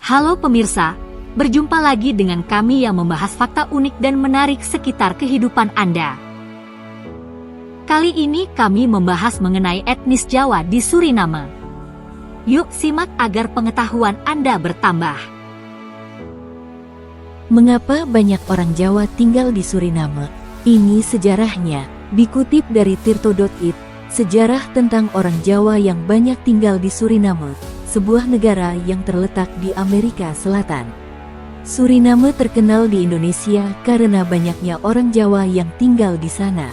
Halo pemirsa, berjumpa lagi dengan kami yang membahas fakta unik dan menarik sekitar kehidupan Anda. Kali ini kami membahas mengenai etnis Jawa di Suriname. Yuk simak agar pengetahuan Anda bertambah. Mengapa banyak orang Jawa tinggal di Suriname? Ini sejarahnya, dikutip dari Tirto.it, sejarah tentang orang Jawa yang banyak tinggal di Suriname, sebuah negara yang terletak di Amerika Selatan. Suriname terkenal di Indonesia karena banyaknya orang Jawa yang tinggal di sana.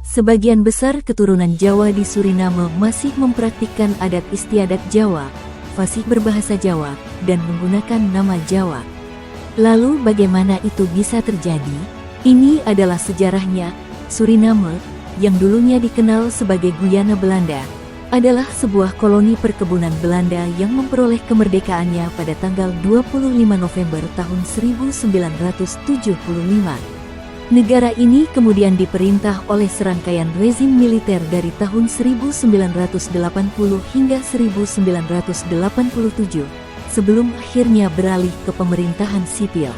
Sebagian besar keturunan Jawa di Suriname masih mempraktikkan adat istiadat Jawa, fasih berbahasa Jawa, dan menggunakan nama Jawa. Lalu bagaimana itu bisa terjadi? Ini adalah sejarahnya. Suriname, yang dulunya dikenal sebagai Guyana Belanda, adalah sebuah koloni perkebunan Belanda yang memperoleh kemerdekaannya pada tanggal 25 November tahun 1975. Negara ini kemudian diperintah oleh serangkaian rezim militer dari tahun 1980 hingga 1987, sebelum akhirnya beralih ke pemerintahan sipil.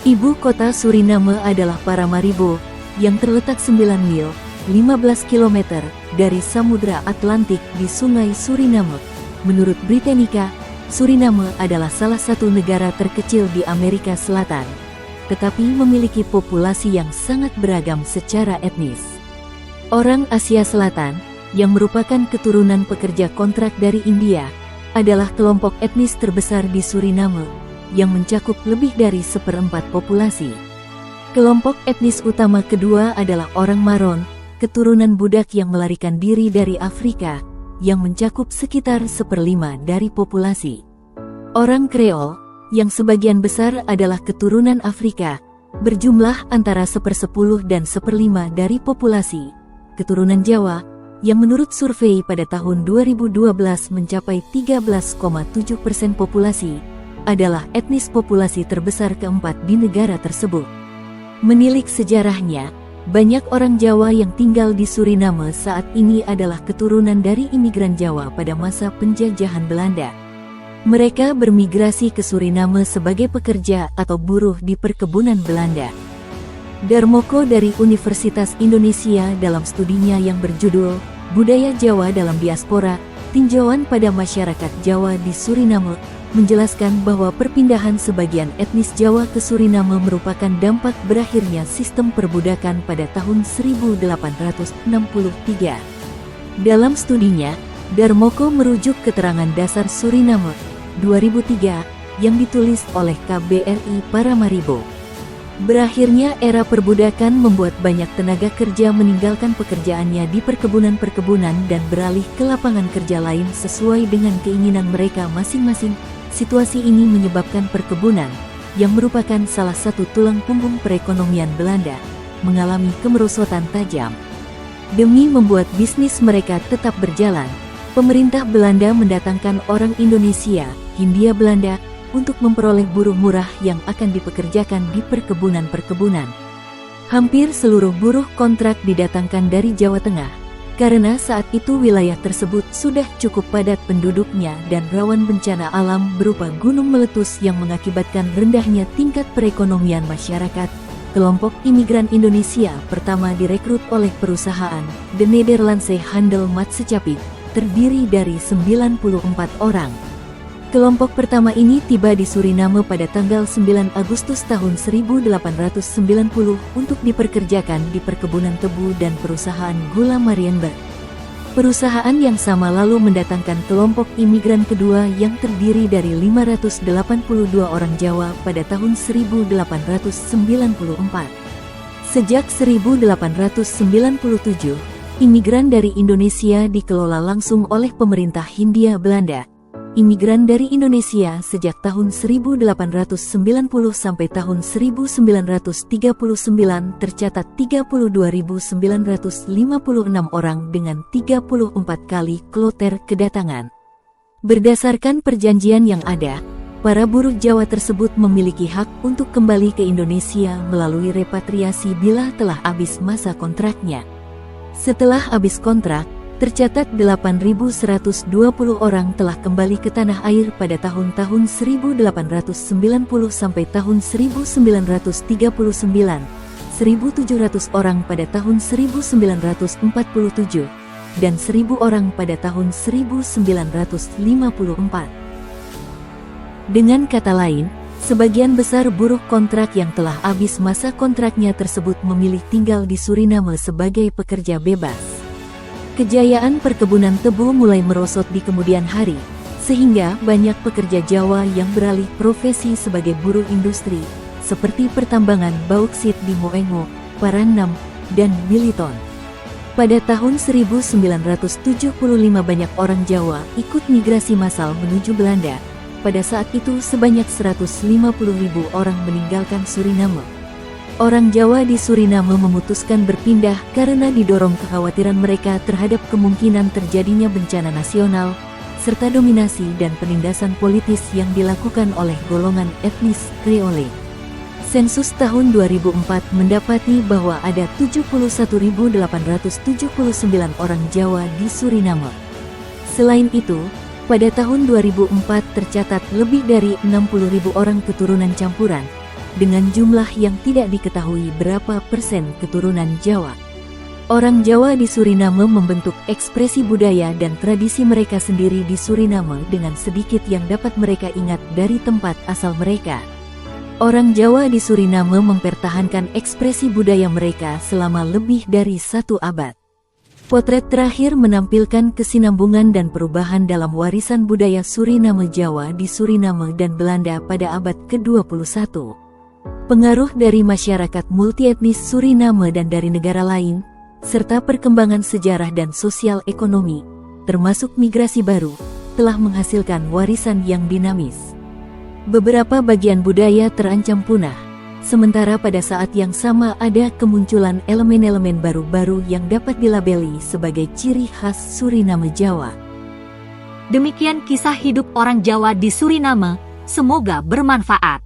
Ibu kota Suriname adalah Paramaribo, yang terletak 9 mil, 15 km dari Samudra Atlantik di Sungai Suriname. Menurut Britannica, Suriname adalah salah satu negara terkecil di Amerika Selatan, tetapi memiliki populasi yang sangat beragam secara etnis. Orang Asia Selatan, yang merupakan keturunan pekerja kontrak dari India, adalah kelompok etnis terbesar di Suriname, yang mencakup lebih dari 1/4 populasi. Kelompok etnis utama kedua adalah orang Maron, keturunan budak yang melarikan diri dari Afrika, yang mencakup sekitar 1/5 dari populasi. Orang Kreol, yang sebagian besar adalah keturunan Afrika, berjumlah antara 1/10 dan 1/5 dari populasi. Keturunan Jawa, yang menurut survei pada tahun 2012 mencapai 13,7% populasi, adalah etnis populasi terbesar keempat di negara tersebut. Menilik sejarahnya, banyak orang Jawa yang tinggal di Suriname saat ini adalah keturunan dari imigran Jawa pada masa penjajahan Belanda. Mereka bermigrasi ke Suriname sebagai pekerja atau buruh di perkebunan Belanda. Darmoko dari Universitas Indonesia dalam studinya yang berjudul Budaya Jawa dalam Diaspora, Tinjauan pada Masyarakat Jawa di Suriname, menjelaskan bahwa perpindahan sebagian etnis Jawa ke Suriname merupakan dampak berakhirnya sistem perbudakan pada tahun 1863. Dalam studinya, Darmoko merujuk keterangan dasar Suriname 2003 yang ditulis oleh KBRI Paramaribo. Berakhirnya era perbudakan membuat banyak tenaga kerja meninggalkan pekerjaannya di perkebunan-perkebunan dan beralih ke lapangan kerja lain sesuai dengan keinginan mereka masing-masing. Situasi ini menyebabkan perkebunan, yang merupakan salah satu tulang punggung perekonomian Belanda, mengalami kemerosotan tajam. Demi membuat bisnis mereka tetap berjalan, pemerintah Belanda mendatangkan orang Indonesia, Hindia Belanda, untuk memperoleh buruh murah yang akan dipekerjakan di perkebunan-perkebunan. Hampir seluruh buruh kontrak didatangkan dari Jawa Tengah, karena saat itu wilayah tersebut sudah cukup padat penduduknya dan rawan bencana alam berupa gunung meletus yang mengakibatkan rendahnya tingkat perekonomian masyarakat. Kelompok imigran Indonesia pertama direkrut oleh perusahaan The Nederlandse Handel-Maatschappij, terdiri dari 94 orang. Kelompok pertama ini tiba di Suriname pada tanggal 9 Agustus tahun 1890 untuk diperkerjakan di perkebunan tebu dan perusahaan gula Marienburg. Perusahaan yang sama lalu mendatangkan kelompok imigran kedua yang terdiri dari 582 orang Jawa pada tahun 1894. Sejak 1897, imigran dari Indonesia dikelola langsung oleh pemerintah Hindia Belanda. Imigran dari Indonesia sejak tahun 1890 sampai tahun 1939 tercatat 32.956 orang dengan 34 kali kloter kedatangan. Berdasarkan perjanjian yang ada, para buruh Jawa tersebut memiliki hak untuk kembali ke Indonesia melalui repatriasi bila telah habis masa kontraknya. Setelah habis kontrak, Tercatat 8.120 orang telah kembali ke tanah air pada tahun-tahun 1890 sampai tahun 1939, 1.700 orang pada tahun 1947, dan 1.000 orang pada tahun 1954. Dengan kata lain, sebagian besar buruh kontrak yang telah habis masa kontraknya tersebut memilih tinggal di Suriname sebagai pekerja bebas. Kejayaan perkebunan tebu mulai merosot di kemudian hari, sehingga banyak pekerja Jawa yang beralih profesi sebagai buruh industri, seperti pertambangan bauksit di Moengo, Paranam, dan Biliton. Pada tahun 1975 banyak orang Jawa ikut migrasi massal menuju Belanda. Pada saat itu sebanyak 150.000 orang meninggalkan Suriname. Orang Jawa di Suriname memutuskan berpindah karena didorong kekhawatiran mereka terhadap kemungkinan terjadinya bencana nasional, serta dominasi dan penindasan politis yang dilakukan oleh golongan etnis Kreole. Sensus tahun 2004 mendapati bahwa ada 71.879 orang Jawa di Suriname. Selain itu, pada tahun 2004 tercatat lebih dari 60.000 orang keturunan campuran, dengan jumlah yang tidak diketahui berapa persen keturunan Jawa. Orang Jawa di Suriname membentuk ekspresi budaya dan tradisi mereka sendiri di Suriname dengan sedikit yang dapat mereka ingat dari tempat asal mereka. Orang Jawa di Suriname mempertahankan ekspresi budaya mereka selama lebih dari 1 abad. Potret terakhir menampilkan kesinambungan dan perubahan dalam warisan budaya Suriname Jawa di Suriname dan Belanda pada abad ke-21. Pengaruh dari masyarakat multietnis Suriname dan dari negara lain, serta perkembangan sejarah dan sosial ekonomi, termasuk migrasi baru, telah menghasilkan warisan yang dinamis. Beberapa bagian budaya terancam punah, sementara pada saat yang sama ada kemunculan elemen-elemen baru-baru yang dapat dilabeli sebagai ciri khas Suriname Jawa. Demikian kisah hidup orang Jawa di Suriname, semoga bermanfaat.